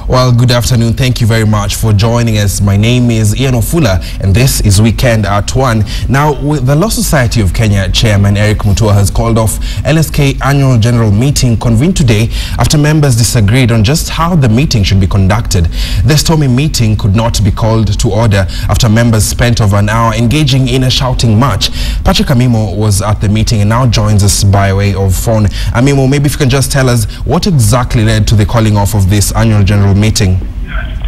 Well, good afternoon. Thank you very much for joining us. My name is Ian Ofula, and this is Weekend at 1. Now, the Law Society of Kenya Chairman Eric Mutua has called off LSK Annual General Meeting convened today after members disagreed on just how the meeting should be conducted. The stormy meeting could not be called to order after members spent over an hour engaging in a shouting match. Patrick Amimo was at the meeting and now joins us by way of phone. Amimo, maybe if you can just tell us what exactly led to the calling off of this Annual General Meeting.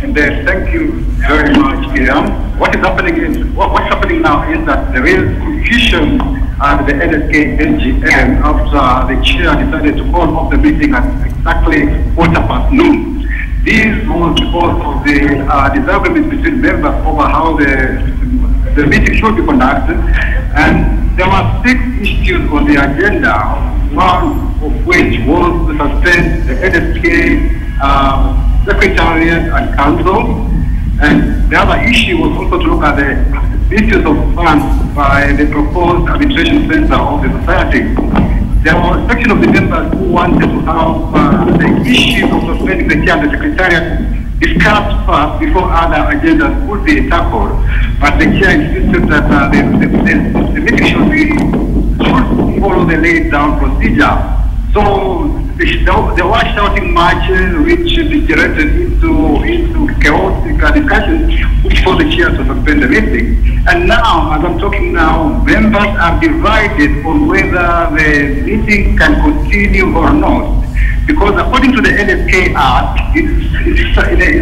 Indeed, thank you very much, Ian. What's happening now is that there is confusion at the LSK NGM after the chair decided to call off the meeting at exactly noon. This was because of the disagreement between members over how the meeting should be conducted, and there were 6 issues on the agenda, one of which was to suspend the LSK Secretariat and Council, and the other issue was also to look at the issues of funds by the proposed arbitration center of the society. There was a section of the members who wanted to have the issue of suspending the chair and the secretariat discussed first before other agendas could be tackled, but the chair insisted that the meeting should follow the laid down procedure. So there were shouting matches which degenerated into chaotic discussions, which forced the chair to suspend the meeting. And now, as I'm talking now, members are divided on whether the meeting can continue or not. Because according to the LSK Act, it's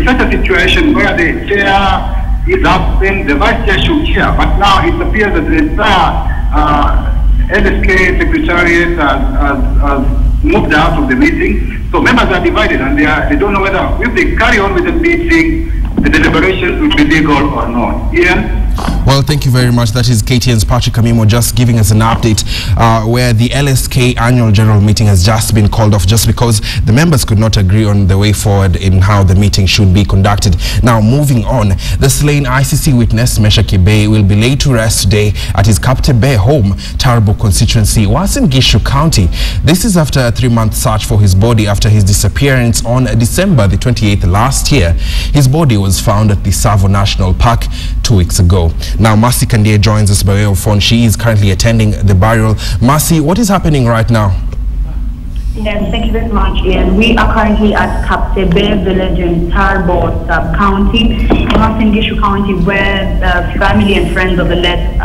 such a situation where the chair is absent, the vice chair should chair. But now it appears that the entire LSK Secretariat has moved out of the meeting, so members are divided and they don't know whether if they carry on with the meeting, the deliberations will be legal or not. Ian? Well, thank you very much. That is KTN's Patrick Amimo just giving us an update where the LSK Annual General Meeting has just been called off just because the members could not agree on the way forward in how the meeting should be conducted. Now, moving on, the slain ICC witness Mesha Kibei will be laid to rest today at his Kaptebe home, Tarbo constituency, Uasin Gishu County. This is after a 3-month search for his body after his disappearance on December the 28th last year. His body was found at the Savo National Park 2 weeks ago. Now, Mercy Kandie joins us by way of phone. She is currently attending the burial. Mercy, what is happening right now? Yes, thank you very much, Ian. We are currently at Kaptebe village in Tarbo sub-county, in Uasin Gishu County, where the family and friends of the late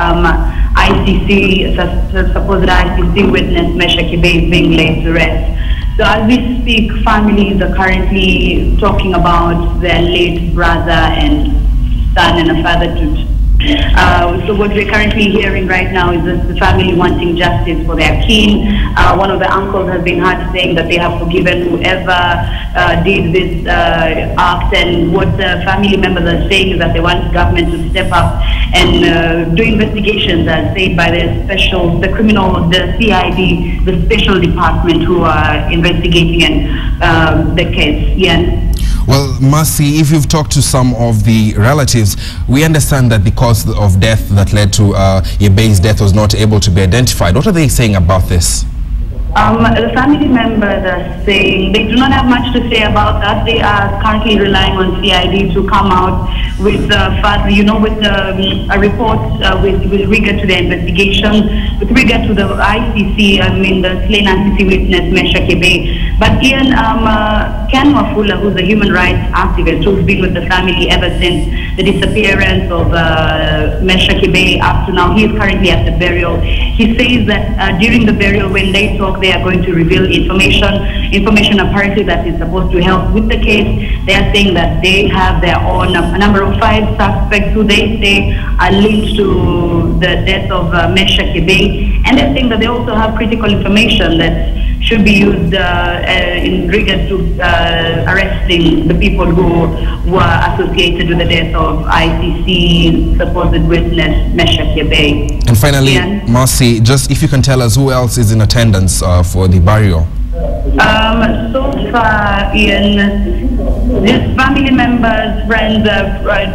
supposed ICC witness Mesha Kibei is being laid to rest. So as we speak, families are currently talking about their late brother and son and a father to so what we're currently hearing right now is the family wanting justice for their kin. One of the uncles has been heard saying that they have forgiven whoever did this act, and what the family members are saying is that they want government to step up and do investigations as said by the CID, the special department who are investigating the case. Yeah. Well, Mercy, if you've talked to some of the relatives, we understand that the cause of death that led to Yebei's death was not able to be identified. What are they saying about this? The family members are saying they do not have much to say about that. They are currently relying on CID to come out with a report with regard to the investigation, with regard to the ICC, the slain ICC witness Mesha Kibei. But Ian, Ken Wafula, who's a human rights activist who's been with the family ever since the disappearance of Mesha Kibei up to now, he is currently at the burial. He says that during the burial, when they talk, they are going to reveal information apparently that is supposed to help with the case. They are saying that they have their own, a number of 5 suspects who they say are linked to the death of Mesha Kibei, and they're saying that they also have critical information that should be used in regards to arresting the people who were associated with the death of ICC supposed witness Mesha Kibei. And finally, Mercy, just if you can tell us who else is in attendance for the burial. So far, Ian, just family members, friends,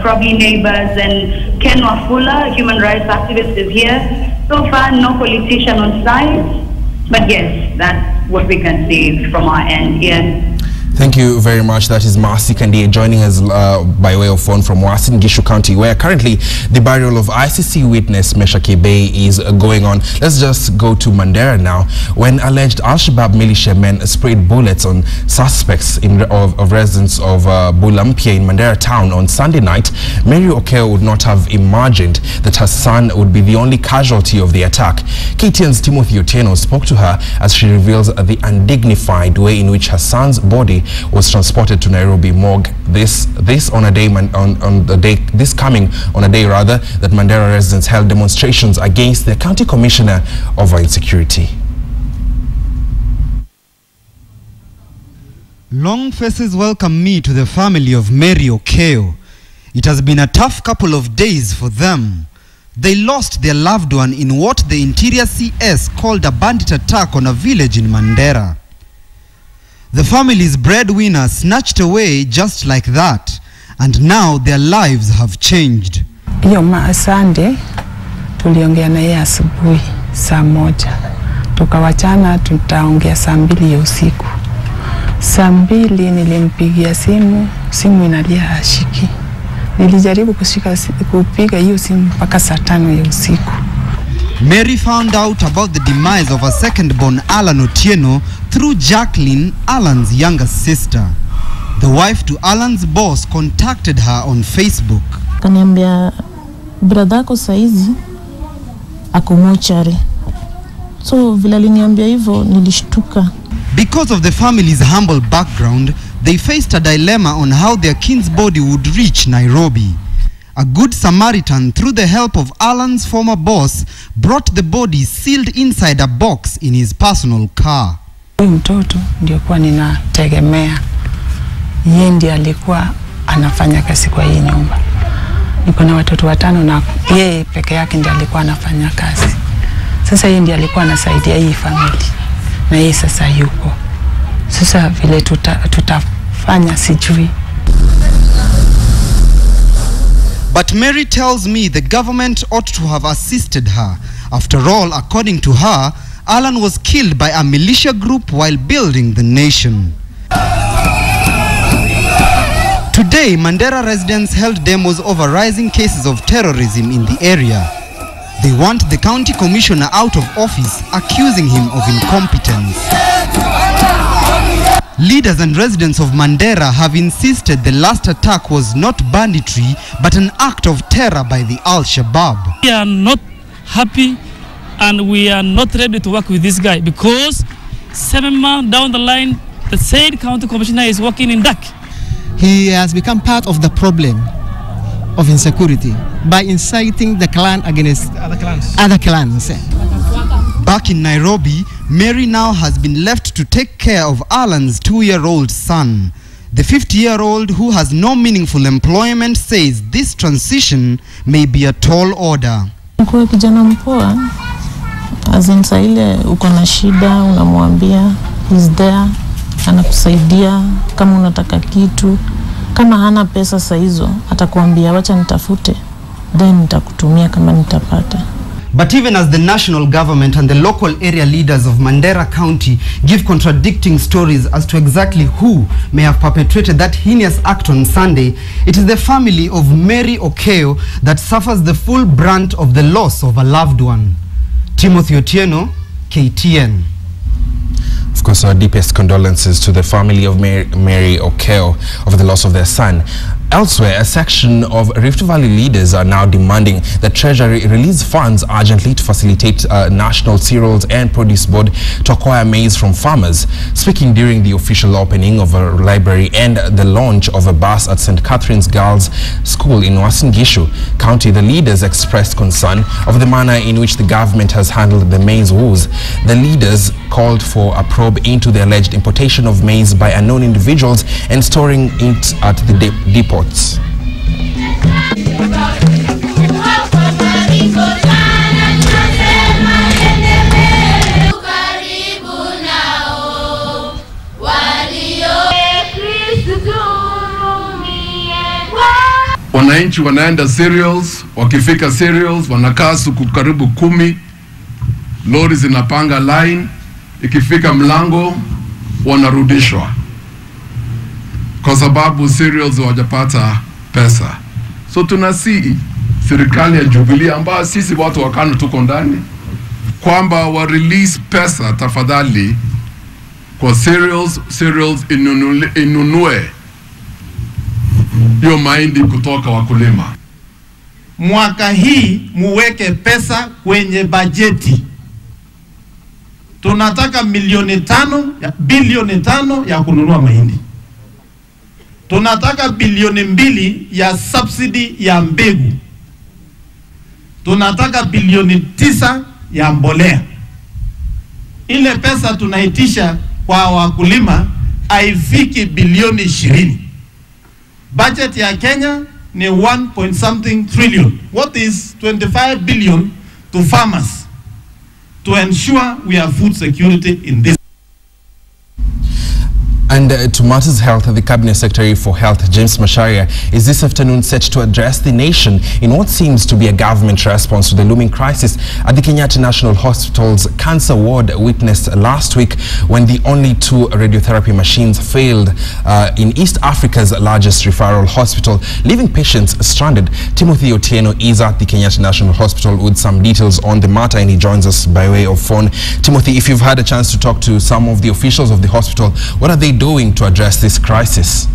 probably neighbors, and Ken Wafula, human rights activist, is here. So far, no politician on site, but yes, that's what we can see from our end, Ian. Thank you very much. That is Marcy Kandie joining us by way of phone from Uasin Gishu County, where currently the burial of ICC witness Mesha Kibei is going on. Let's just go to Mandera now, when alleged Al-Shabaab militiamen sprayed bullets on suspects of residents of Bulampia in Mandera town on Sunday night. Mary Okeo would not have imagined that her son would be the only casualty of the attack. KTN's Timothy Otieno spoke to her as she reveals the undignified way in which her son's body was transported to Nairobi morgue. This coming on a day that Mandera residents held demonstrations against the county commissioner over insecurity. Long faces welcome me to the family of Mary Okeo. It has been a tough couple of days for them. They lost their loved one in what the Interior CS called a bandit attack on a village in Mandera. The family's breadwinner snatched away just like that, and now their lives have changed. Hiyo Sunday tuliongea na yeye asubuhi saa 1. Tukawachana tutaongea saa 2 ya usiku. Saa 2 nilimpigia simu inalia hashiki. Nilijaribu kupiga hiyo simu mpaka saa 5 ya usiku. Mary found out about the demise of her second-born Alan Otieno through Jacqueline, Alan's younger sister. The wife to Alan's boss contacted her on Facebook. Kaniambia brother ko saizi ako mochari. So vile aliniambia hivyo nilishtuka. Because of the family's humble background, they faced a dilemma on how their kid's body would reach Nairobi. A good Samaritan, through the help of Alan's former boss, brought the body sealed inside a box in his personal car. Huyu mtoto ndio kwa ninategemea. Yeye ndiye alikuwa anafanya kazi kwa hii nyumba. Niko na watoto 5 na yeye peke yake ndiye alikuwa anafanya kazi. Sasa yeye ndiye alikuwa anasaidia hii family. Na yeye sasa yuko. Sasa vile tutafanya sijui. But Mary tells me the government ought to have assisted her. After all, according to her, Alan was killed by a militia group while building the nation. Today, Mandera residents held demos over rising cases of terrorism in the area. They want the county commissioner out of office, accusing him of incompetence. Leaders and residents of Mandera have insisted the last attack was not banditry, but an act of terror by the Al-Shabaab. We are not happy and we are not ready to work with this guy because 7 months down the line, the said county commissioner is working in dark. He has become part of the problem of insecurity by inciting the clan against other clans. Back in Nairobi, Mary now has been left to take care of Alan's 2-year-old son. The 50-year-old, who has no meaningful employment, says this transition may be a tall order. Kwa kijana mpoa, azinsa ile uko na shida, unamwambia, he's there, anakusaidia, kama unataka kitu, kama hana pesa saa hizo, atakuambia wacha nitafute, then nitakutumia kama nitapata. But even as the national government and the local area leaders of Mandera County give contradicting stories as to exactly who may have perpetrated that heinous act on Sunday, it is the family of Mary Okeo that suffers the full brunt of the loss of a loved one. Timothy Otieno, KTN. Of course, our deepest condolences to the family of Mary Okeo over the loss of their son. Elsewhere, a section of Rift Valley leaders are now demanding that Treasury release funds urgently to facilitate National Cereals and Produce Board to acquire maize from farmers. Speaking during the official opening of a library and the launch of a bus at St. Catherine's Girls' School in Uasin Gishu County, the leaders expressed concern of the manner in which the government has handled the maize woes. The leaders called for a probe into the alleged importation of maize by unknown individuals and storing it at the depots. Wananchi wanaenda cereals, wakifika cereals wanakaa siku karibu 10, lori zinapanga line, ikifika mlango wanarudishwa. kwa sababu cereals hawajapata pesa. So tunasi serikali ya Jubilee ambayo sisi watu wa KANU tuko ndani kwamba wa release pesa tafadhali kwa cereals inunue hiyo mahindi kutoka wakulima. Mwaka hii muweke pesa kwenye bajeti. Tunataka bilioni 5 ya kununua mahindi. Tunataka bilioni 2 ya subsidy ya mbegu. Tunataka bilioni 9 ya mbolea. Ile pesa tunaitisha kwa wakulima haifiki bilioni 20. Budget ya Kenya ni 1 trillion. What is 25 billion to farmers to ensure we have food security in this? And to matters health, the Cabinet Secretary for Health, James Macharia, is this afternoon set to address the nation in what seems to be a government response to the looming crisis at the Kenyatta National Hospital's cancer ward witnessed last week when the only 2 radiotherapy machines failed in East Africa's largest referral hospital, leaving patients stranded. Timothy Otieno is at the Kenyatta National Hospital with some details on the matter, and he joins us by way of phone. Timothy, if you've had a chance to talk to some of the officials of the hospital, what are they doing to address this crisis?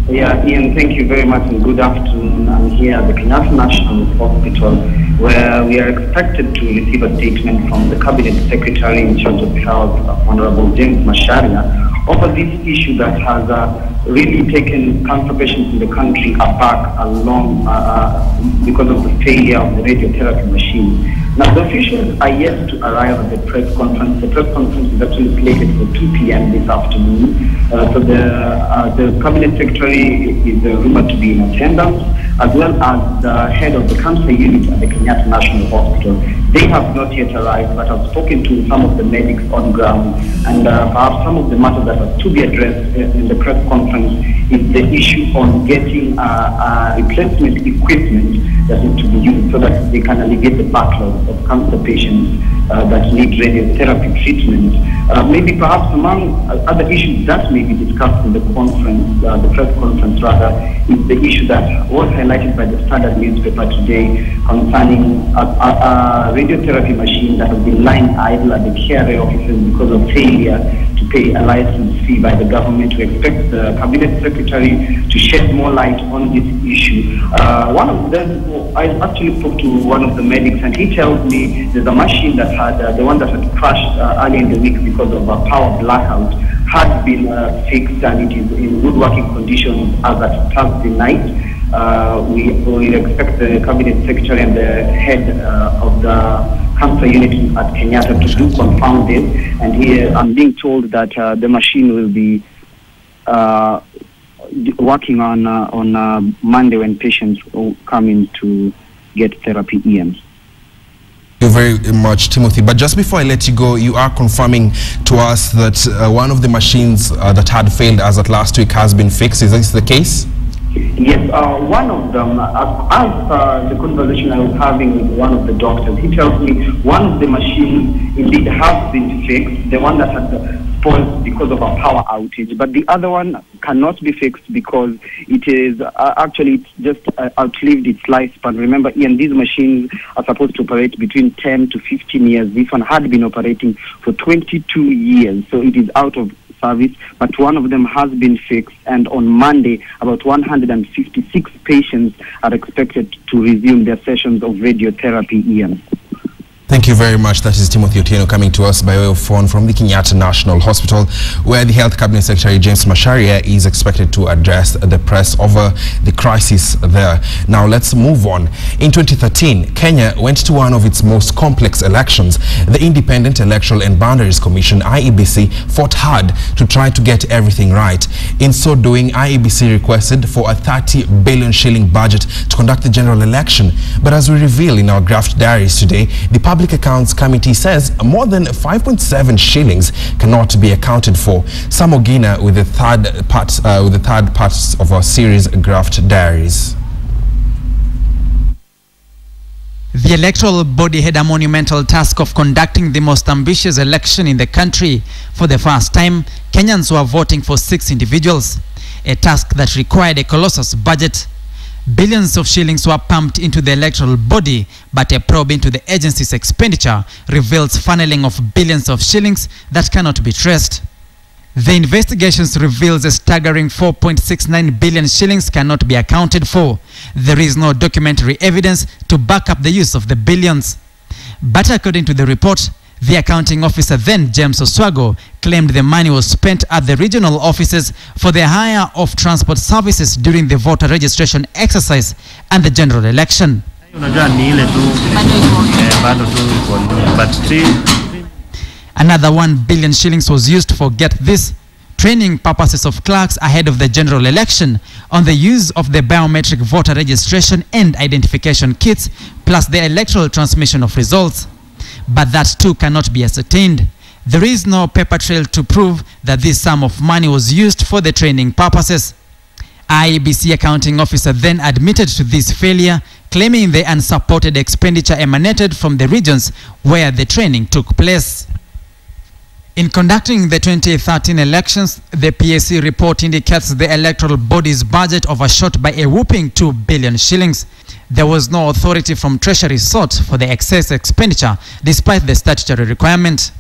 Yeah, Ian, thank you very much and good afternoon. I'm here at the Kenyatta National Hospital where we are expected to receive a statement from the Cabinet Secretary in charge of Health, Honorable James Macharia, over this issue that has really taken cancer patients in the country aback along because of the failure of the radiotherapy machine. Now, the officials are yet to arrive at the press conference. The press conference is actually slated for 2 p.m. this afternoon. So the Cabinet Secretary is rumored to be in attendance, as well as the head of the cancer unit at the Kenyatta National Hospital. They have not yet arrived, but I've spoken to some of the medics on ground, and perhaps some of the matters that are to be addressed in the press conference is the issue on getting replacement equipment that is to be used so that they can alleviate the backlog of cancer patients that need radiotherapy treatment. Maybe perhaps among other issues that may be discussed in the conference, the press conference rather, is the issue that was highlighted by the Standard newspaper today concerning a radiotherapy machine that has been lying idle at the KRA offices because of failure to pay a license fee by the government. We expect the Cabinet Secretary to shed more light on this issue. One of them, I actually spoke to one of the medics, and he tells me there's a machine that had, the one that had crashed earlier in the week because of a power blackout, had been fixed and it is in good working conditions as at Thursday night. We expect the Cabinet Secretary and the head of the cancer unit at Kenyatta to do confirm this, and here I'm being told that the machine will be working on Monday when patients will come in to get therapy. Ian. Thank you very much, Timothy. But just before I let you go, you are confirming to us that one of the machines that had failed as of last week has been fixed. Is this the case? Yes, one of them, as the conversation I was having with one of the doctors, he tells me one of the machines indeed has been fixed, the one that had spoiled because of a power outage, but the other one cannot be fixed because it is actually it's just outlived its lifespan. Remember, Ian, these machines are supposed to operate between 10 to 15 years. This one had been operating for 22 years, so it is out of service, but one of them has been fixed, and on Monday about 156 patients are expected to resume their sessions of radiotherapy. Ian. Thank you very much. That is Timothy Otieno coming to us by way of phone from the Kenyatta National Hospital, where the Health Cabinet Secretary James Macharia is expected to address the press over the crisis there. Now let's move on. In 2013, Kenya went to one of its most complex elections. The Independent Electoral and Boundaries Commission, IEBC, fought hard to try to get everything right. In so doing, IEBC requested for a 30 billion shilling budget to conduct the general election. But as we reveal in our draft diaries today, the Public Accounts Committee says more than 5.7 shillings cannot be accounted for. Sam Ogina with the third part of our series Graft Diaries. The electoral body had a monumental task of conducting the most ambitious election in the country. For the first time, Kenyans were voting for 6 individuals. a task that required a colossal budget. Billions of shillings were pumped into the electoral body, but a probe into the agency's expenditure reveals funneling of billions of shillings that cannot be traced. The investigations reveals a staggering 4.69 billion shillings cannot be accounted for. There is no documentary evidence to back up the use of the billions. But according to the report, the accounting officer then, James Oswago, claimed the money was spent at the regional offices for the hire of transport services during the voter registration exercise and the general election. Another 1 billion shillings was used for, get this, training purposes of clerks ahead of the general election on the use of the biometric voter registration and identification kits, plus the electoral transmission of results. But that too cannot be ascertained. There is no paper trail to prove that this sum of money was used for the training purposes. IEBC accounting officer then admitted to this failure, claiming the unsupported expenditure emanated from the regions where the training took place. In conducting the 2013 elections, the PAC report indicates the electoral body's budget overshot by a whopping 2 billion shillings. There was no authority from Treasury sought for the excess expenditure, despite the statutory requirement.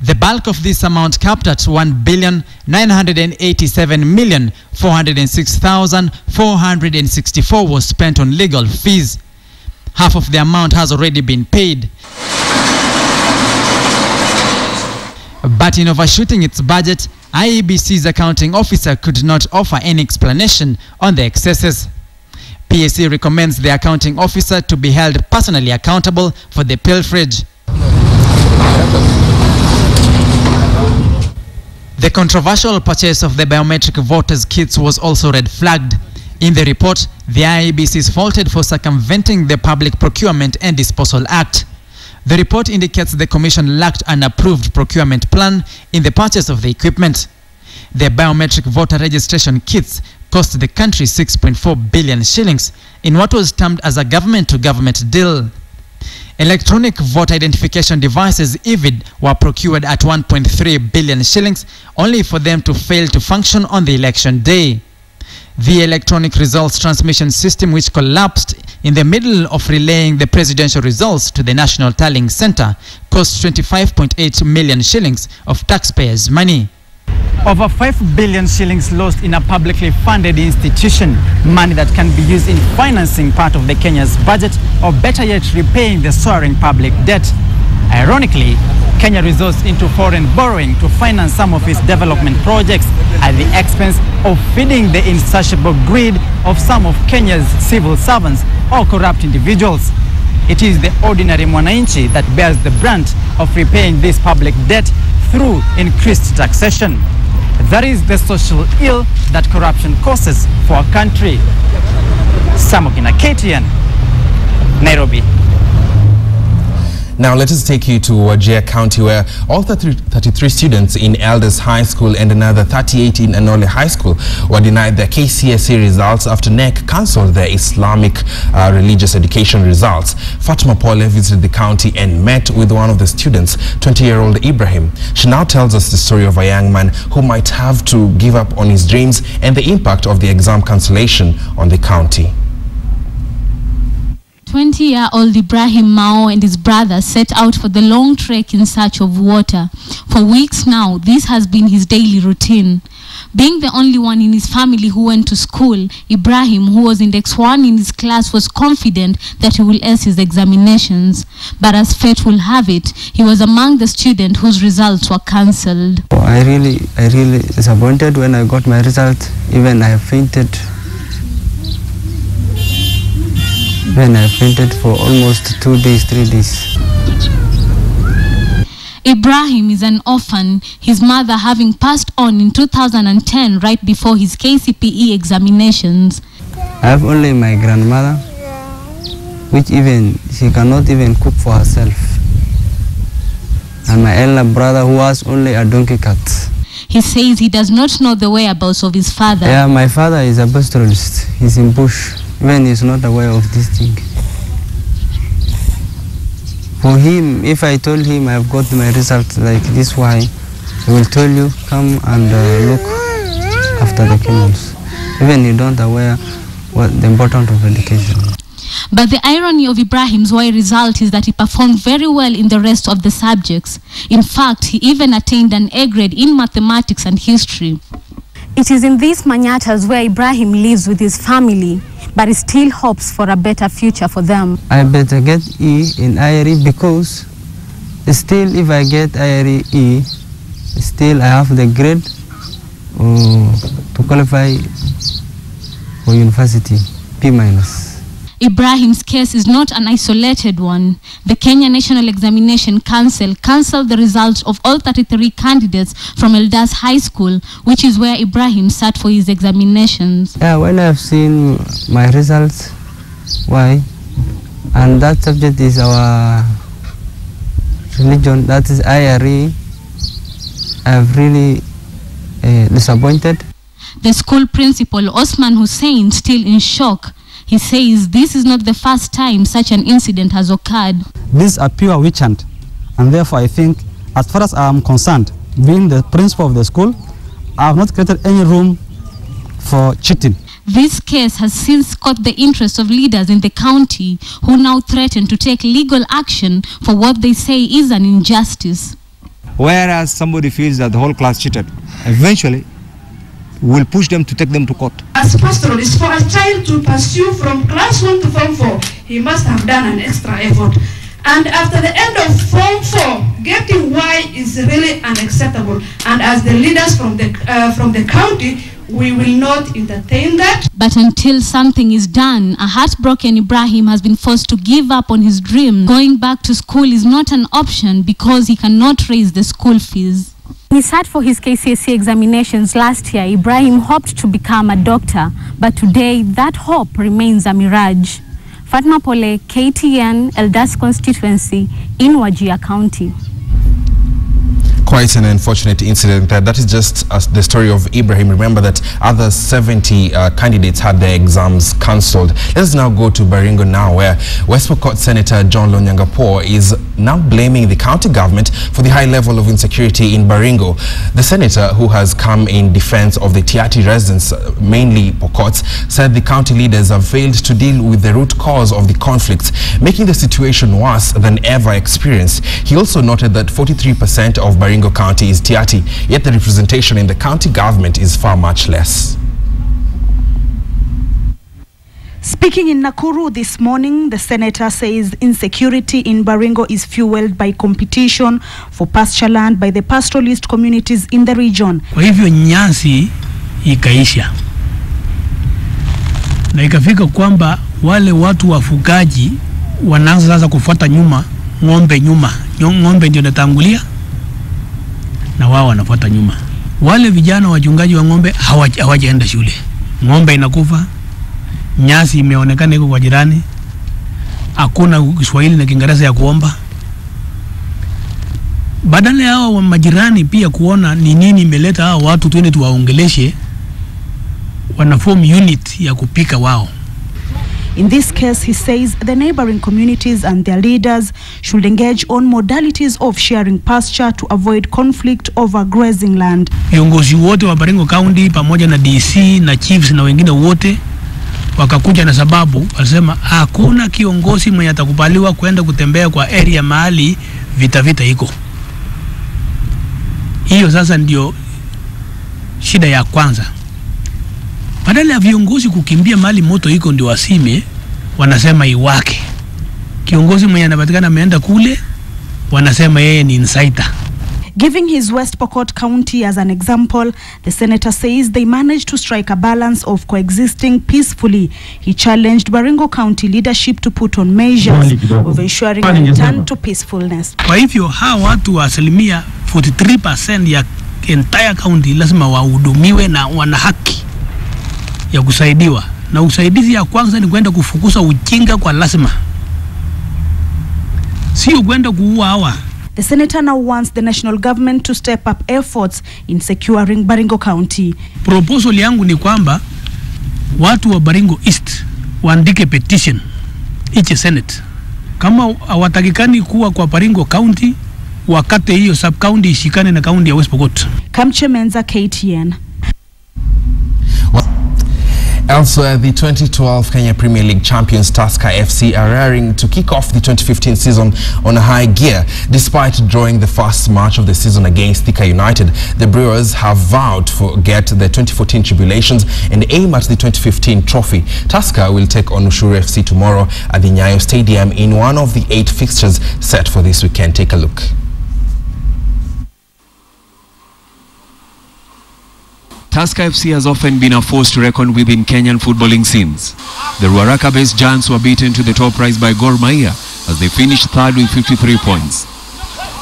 The bulk of this amount, capped at 1,987,406,464, was spent on legal fees. Half of the amount has already been paid. But in overshooting its budget, IEBC's accounting officer could not offer any explanation on the excesses. PAC recommends the accounting officer to be held personally accountable for the pilferage. The controversial purchase of the biometric voters' kits was also red flagged. In the report, the IEBC is faulted for circumventing the Public Procurement and Disposal Act. The report indicates the Commission lacked an approved procurement plan in the purchase of the equipment. The biometric voter registration kits cost the country 6.4 billion shillings in what was termed as a government-to-government deal. Electronic voter identification devices, EVID, were procured at 1.3 billion shillings, only for them to fail to function on the election day. The electronic results transmission system, which collapsed in the middle of relaying the presidential results to the National Tallying Center, cost 25.8 million shillings of taxpayers' money. Over 5 billion shillings lost in a publicly funded institution, money that can be used in financing part of the Kenya's budget, or better yet, repaying the soaring public debt. Ironically, Kenya resorts into foreign borrowing to finance some of its development projects at the expense of feeding the insatiable greed of some of Kenya's civil servants or corrupt individuals. It is the ordinary mwananchi that bears the brunt of repaying this public debt through increased taxation. That is the social ill that corruption causes for a country. Samokina, KTN, Nairobi. Now let us take you to Wajir County, where all 33 students in Elders High School and another 38 in Anole High School were denied their KCSE results after NEC cancelled their Islamic religious education results. Fatma Pole visited the county and met with one of the students, 20-year-old Ibrahim. She now tells us the story of a young man who might have to give up on his dreams and the impact of the exam cancellation on the county. 20-year-old Ibrahim Mao and his brother set out for the long trek in search of water. For weeks now, this has been his daily routine. Being the only one in his family who went to school, Ibrahim, who was index 1 in his class, was confident that he will ace his examinations. But as fate will have it, he was among the students whose results were cancelled. I really disappointed when I got my result. Even I fainted. When I fainted for almost 2 days, 3 days. Ibrahim is an orphan, his mother having passed on in 2010 right before his KCPE examinations. I have only my grandmother, which even she cannot even cook for herself. And my elder brother who has only a donkey cart. He says he does not know the whereabouts of his father. Yeah, my father is a pastoralist. He's in bush. Even he's not aware of this thing. For him, if I told him I've got my result like this, why, he will tell you, come and look after the camels. even you don't aware what the importance of education. But the irony of Ibrahim's Y result is that he performed very well in the rest of the subjects. In fact, he even attained an A grade in mathematics and history. It is in these Manyatas where Ibrahim lives with his family, but he still hopes for a better future for them. I better get E in IRE because still if I get IRE E, still I have the grade to qualify for university, P-. Ibrahim's case is not an isolated one. The Kenya National Examination Council cancelled the results of all 33 candidates from Eldas High School, which is where Ibrahim sat for his examinations. Yeah, when I've seen my results, why? And that subject is our religion, that is IRE. I've really disappointed. The school principal, Osman Hussein, still in shock. He says this is not the first time such an incident has occurred. This is a pure witch hunt, and therefore I think, as far as I am concerned, being the principal of the school, I have not created any room for cheating. This case has since caught the interest of leaders in the county who now threaten to take legal action for what they say is an injustice. Whereas somebody feels that the whole class cheated, eventually will push them to take them to court. As pastoralists, for a child to pursue from class 1 to Form 4, he must have done an extra effort. And after the end of Form 4, getting Y is really unacceptable. And as the leaders from the county, we will not entertain that. But until something is done, a heartbroken Ibrahim has been forced to give up on his dream. Going back to school is not an option because he cannot raise the school fees. When he sat for his KCSE examinations last year, Ibrahim hoped to become a doctor, but today that hope remains a mirage. Fatma Pole, KTN, Eldas constituency in Wajir County. Quite an unfortunate incident there. That is just the story of Ibrahim. Remember that other 70 candidates had their exams cancelled. Let's now go to Baringo now, where West Pokot Senator John Lonyangapuo is now blaming the county government for the high level of insecurity in Baringo. The senator, who has come in defense of the Tiati residents, mainly Pokots, said the county leaders have failed to deal with the root cause of the conflict, making the situation worse than ever experienced. He also noted that 43% of Baringo County is Tiati, yet the representation in the county government is far much less. Speaking in Nakuru this morning, the senator says insecurity in Baringo is fueled by competition for pasture land by the pastoralist communities in the region. Kwa hivyo nyasi ikaisha na ikafika kwamba wale watu wafugaji wanaanza sasa kufuata nyuma ng'ombe ndio natangulia na wao wanafuata nyuma. Wale vijana wachungaji wa ng'ombe hawajaenda shule, ng'ombe inakufa, nyasi imeonekana iko kwa jirani, hakuna Kiswahili na Kiingereza ya kuomba. Badala ya hao majirani pia kuona ni nini imeleta hao watu twende tuwaongeleshe, wanaform unit ya kupika wao. In this case, he says the neighboring communities and their leaders should engage on modalities of sharing pasture to avoid conflict over grazing land. Viongozi wote wa Baringo County pamoja na DC na chiefs na wengine wote wakakuja na sababu walisema hakuna kiongozi mwenye atakubaliwa kwenda kutembea kwa area mahali vita iko. Hiyo sasa ndio shida ya kwanza. Badala ya viongozi kukimbia mahali moto iko ndio wasime, wanasema iwake. Kiongozi mwenye anapatikana ameenda kule, wanasema yeye ni insider. Giving his West Pokot County as an example, the senator says they managed to strike a balance of coexisting peacefully. He challenged Baringo County leadership to put on measures of ensuring a return to peacefulness. Kwa hivyo hawa watu wa asilimia 43% ya entire county lazima wahudumiwe na wana haki ya kusaidiwa, na usaidizi ya kwanza ni kwenda kufukuza ujinga kwa lazima, sio kwenda kuua hawa. The senator now wants the national government to step up efforts in securing Baringo County. Proposal yangu ni kwamba watu wa Baringo East waandike petition each senate, kama hawatakikani kuwa kwa Baringo County wakate hiyo sub county ishikane na county ya West Pokot. Kamche Menza, KTN. Elsewhere, the 2012 Kenya Premier League champions Tusker FC are raring to kick off the 2015 season on a high gear. Despite drawing the first match of the season against Thika United, the Brewers have vowed to forget the 2014 tribulations and aim at the 2015 trophy. Tusker will take on Ushuru FC tomorrow at the Nyayo Stadium in one of the 8 fixtures set for this weekend. Take a look. Tusker FC has often been a force to reckon with in Kenyan footballing scenes. The Ruaraka-based Giants were beaten to the top prize by Gor Mahia as they finished third with 53 points.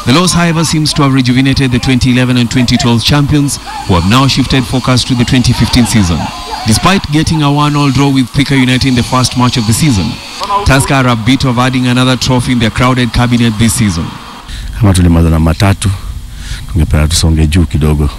The loss, however, seems to have rejuvenated the 2011 and 2012 champions, who have now shifted focus to the 2015 season. Despite getting a 1-1 draw with Thika United in the first match of the season, Tusker are a bit of adding another trophy in their crowded cabinet this season. Kama tulimaliza namba 3, tungependa tusonge juu kidogo.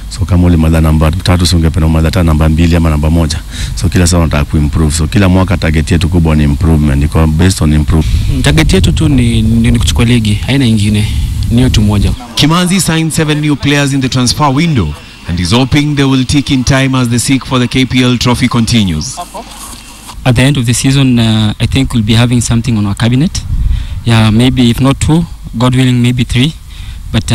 So kama ulimaliza namba 3, tungependa umaliza namba 2 ama namba 1. So kila saa tunataka kuimprove. So kila mwaka target yetu kubwa ni improvement. Iko based on improvement. Target yetu tu ni kuchukua ligi, haina nyingine. Ni tu moja. Kimanzi signed 7 new players in the transfer window and is hoping they will tick in time as the seek for the KPL trophy continues. At the end of the season, I think we'll be having something on our cabinet. Yeah, maybe if not 2, God willing, maybe 3. But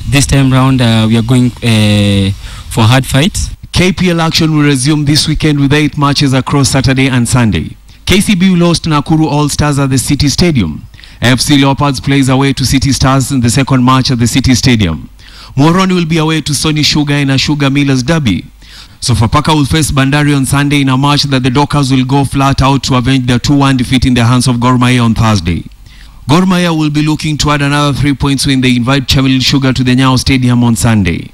this time round, we are going for hard fights. KPL action will resume this weekend with 8 matches across Saturday and Sunday. KCB lost Nakuru All-Stars at the City Stadium. FC Leopards plays away to City Stars in the second match at the City Stadium. Moroni will be away to Sony Sugar in a Sugar Millers derby. Sofapaka will face Bandari on Sunday in a match that the Dockers will go flat out to avenge their 2-1 defeat in the hands of Gor Mahia on Thursday. Gor Mahia will be looking to add another 3 points when they invite Chamil Sugar to the Nyayo Stadium on Sunday.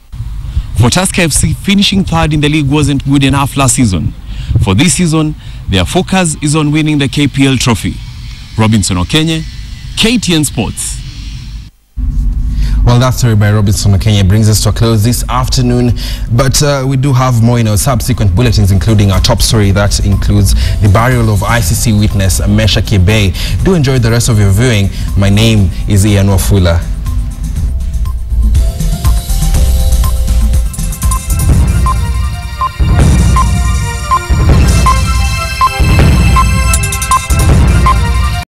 For Tusker FC, finishing third in the league wasn't good enough last season. For this season, their focus is on winning the KPL trophy. Robinson Okenye, KTN Sports. Well, that story by Robinson Okenye brings us to a close this afternoon, but we do have more in our subsequent bulletins, including our top story that includes the burial of ICC witness Mesha Kebe. Do enjoy the rest of your viewing. My name is Ian Wafula.